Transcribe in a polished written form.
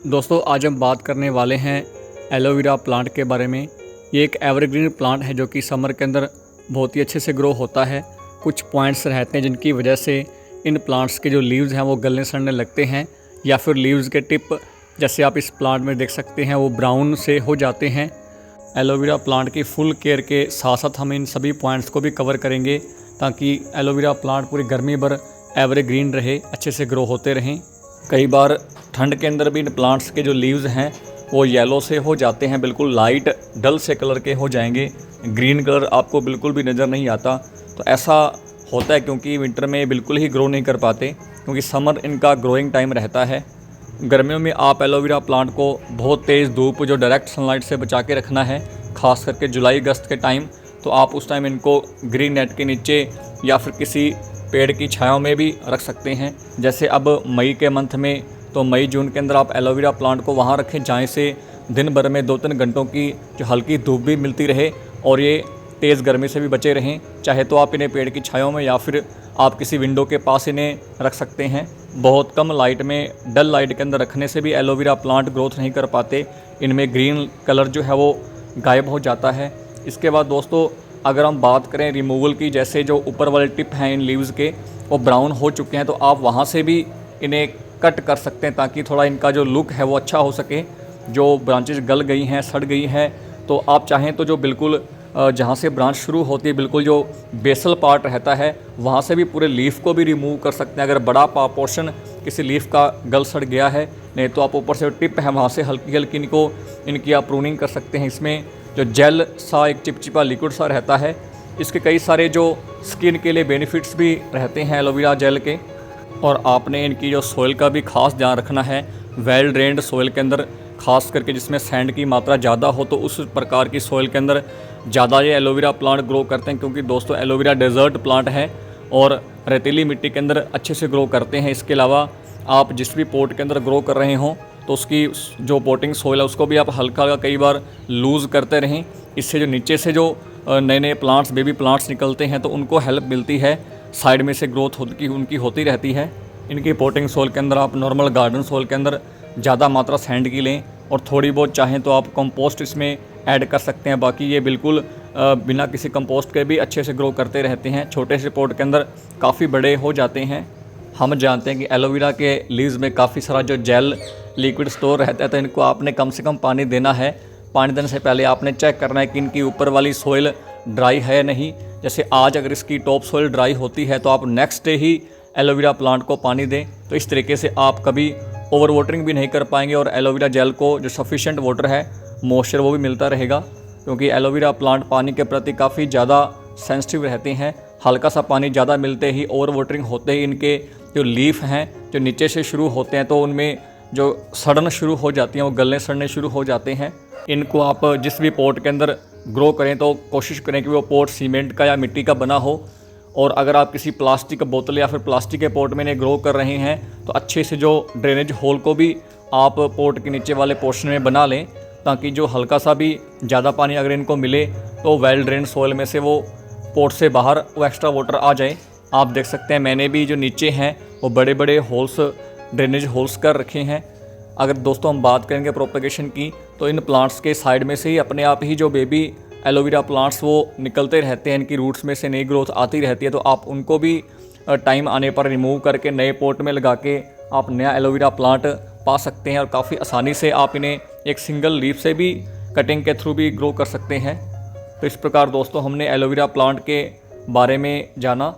दोस्तों आज हम बात करने वाले हैं एलोवेरा प्लांट के बारे में। ये एक एवरग्रीन प्लांट है जो कि समर के अंदर बहुत ही अच्छे से ग्रो होता है। कुछ पॉइंट्स रहते हैं जिनकी वजह से इन प्लांट्स के जो लीव्स हैं वो गलने सड़ने लगते हैं, या फिर लीव्स के टिप जैसे आप इस प्लांट में देख सकते हैं वो ब्राउन से हो जाते हैं। एलोवेरा प्लांट की फुल केयर के साथ साथ हम इन सभी पॉइंट्स को भी कवर करेंगे ताकि एलोवेरा प्लांट पूरी गर्मी भर एवरग्रीन रहे, अच्छे से ग्रो होते रहें। कई बार ठंड के अंदर भी इन प्लांट्स के जो लीव्स हैं वो येलो से हो जाते हैं, बिल्कुल लाइट डल से कलर के हो जाएंगे, ग्रीन कलर आपको बिल्कुल भी नज़र नहीं आता। तो ऐसा होता है क्योंकि विंटर में बिल्कुल ही ग्रो नहीं कर पाते, क्योंकि समर इनका ग्रोइंग टाइम रहता है। गर्मियों में आप एलोवेरा प्लांट को बहुत तेज़ धूप जो डायरेक्ट सनलाइट से बचा के रखना है, ख़ास करके जुलाई अगस्त के टाइम। तो आप उस टाइम इनको ग्रीन नेट के नीचे या फिर किसी पेड़ की छाया में भी रख सकते हैं। जैसे अब मई के मंथ में, तो मई जून के अंदर आप एलोवेरा प्लांट को वहाँ रखें जहाँ से दिन भर में 2-3 घंटों की जो हल्की धूप भी मिलती रहे और ये तेज़ गर्मी से भी बचे रहें। चाहे तो आप इन्हें पेड़ की छाया में या फिर आप किसी विंडो के पास इन्हें रख सकते हैं। बहुत कम लाइट में, डल लाइट के अंदर रखने से भी एलोवेरा प्लांट ग्रोथ नहीं कर पाते, इनमें ग्रीन कलर जो है वो गायब हो जाता है। इसके बाद दोस्तों अगर हम बात करें रिमूवल की, जैसे जो ऊपर वाले टिप हैं इन लीव्स के वो ब्राउन हो चुके हैं, तो आप वहाँ से भी इन्हें कट कर सकते हैं ताकि थोड़ा इनका जो लुक है वो अच्छा हो सके। जो ब्रांचेज गल गई हैं, सड़ गई हैं, तो आप चाहें तो जो बिल्कुल जहाँ से ब्रांच शुरू होती है, बिल्कुल जो बेसल पार्ट रहता है वहाँ से भी पूरे लीफ को भी रिमूव कर सकते हैं। अगर बड़ा पोर्शन किसी लीफ का गल सड़ गया है, नहीं तो आप ऊपर से टिप है वहाँ से हल्की हल्की इनकी आप प्रूनिंग कर सकते हैं। इसमें जो जेल सा एक चिपचिपा लिक्विड सा रहता है, इसके कई सारे जो स्किन के लिए बेनिफिट्स भी रहते हैं एलोवेरा जेल के। और आपने इनकी जो सॉइल का भी खास ध्यान रखना है। वेल ड्रेन्ड सॉइल के अंदर, खास करके जिसमें सैंड की मात्रा ज़्यादा हो, तो उस प्रकार की सॉइल के अंदर ज़्यादा ये एलोवेरा प्लांट ग्रो करते हैं, क्योंकि दोस्तों एलोवेरा डेजर्ट प्लांट है और रेतीली मिट्टी के अंदर अच्छे से ग्रो करते हैं। इसके अलावा आप जिस भी पॉट के अंदर ग्रो कर रहे हों तो उसकी जो पोटिंग सॉइल है उसको भी आप हल्का हल्का कई बार लूज़ करते रहें। इससे जो नीचे से जो नए नए प्लांट्स, बेबी प्लांट्स निकलते हैं तो उनको हेल्प मिलती है, साइड में से ग्रोथ उनकी होती रहती है। इनकी पोटिंग सॉइल के अंदर आप नॉर्मल गार्डन सॉइल के अंदर ज़्यादा मात्रा सैंड की लें और थोड़ी बहुत चाहें तो आप कंपोस्ट इसमें ऐड कर सकते हैं। बाकी ये बिल्कुल बिना किसी कंपोस्ट के भी अच्छे से ग्रो करते रहते हैं। छोटे से पॉट के अंदर काफ़ी बड़े हो जाते हैं। हम जानते हैं कि एलोवेरा के लीव्स में काफ़ी सारा जो जेल लिक्विड स्टोर रहता है, तो इनको आपने कम से कम पानी देना है। पानी देने से पहले आपने चेक करना है कि इनकी ऊपर वाली सॉइल ड्राई है नहीं। जैसे आज अगर इसकी टॉप सॉइल ड्राई होती है तो आप नेक्स्ट डे ही एलोवेरा प्लांट को पानी दें। तो इस तरीके से आप कभी ओवर वाटरिंग भी नहीं कर पाएंगे और एलोवेरा जेल को जो सफिशिएंट वाटर है, मॉइस्चर, वो भी मिलता रहेगा। क्योंकि एलोवेरा प्लांट पानी के प्रति काफ़ी ज़्यादा सेंसिटिव रहते हैं। हल्का सा पानी ज़्यादा मिलते ही, ओवर वाटरिंग होते ही इनके जो लीफ हैं जो नीचे से शुरू होते हैं तो उनमें जो सड़न शुरू हो जाती हैं, वो गलने सड़ने शुरू हो जाते हैं। इनको आप जिस भी पॉट के अंदर ग्रो करें तो कोशिश करें कि वो पॉट सीमेंट का या मिट्टी का बना हो। और अगर आप किसी प्लास्टिक बोतल या फिर प्लास्टिक के पॉट में इन्हें ग्रो कर रहे हैं तो अच्छे से जो ड्रेनेज होल को भी आप पॉट के नीचे वाले पोर्शन में बना लें, ताकि जो हल्का सा भी ज़्यादा पानी अगर इनको मिले तो वेल ड्रेन सॉइल में से वो पॉट से बाहर वो एक्स्ट्रा वाटर आ जाए। आप देख सकते हैं मैंने भी जो नीचे हैं वो बड़े बड़े होल्स, ड्रेनेज होल्स कर रखे हैं। अगर दोस्तों हम बात करेंगे प्रोपगेशन की, तो इन प्लांट्स के साइड में से ही अपने आप ही जो बेबी एलोवेरा प्लांट्स वो निकलते रहते हैं, इनकी रूट्स में से नई ग्रोथ आती रहती है। तो आप उनको भी टाइम आने पर रिमूव करके नए पॉट में लगा के आप नया एलोवेरा प्लांट पा सकते हैं और काफ़ी आसानी से आप इन्हें एक सिंगल लीफ से भी कटिंग के थ्रू भी ग्रो कर सकते हैं। तो इस प्रकार दोस्तों हमने एलोवेरा प्लांट के बारे में जाना।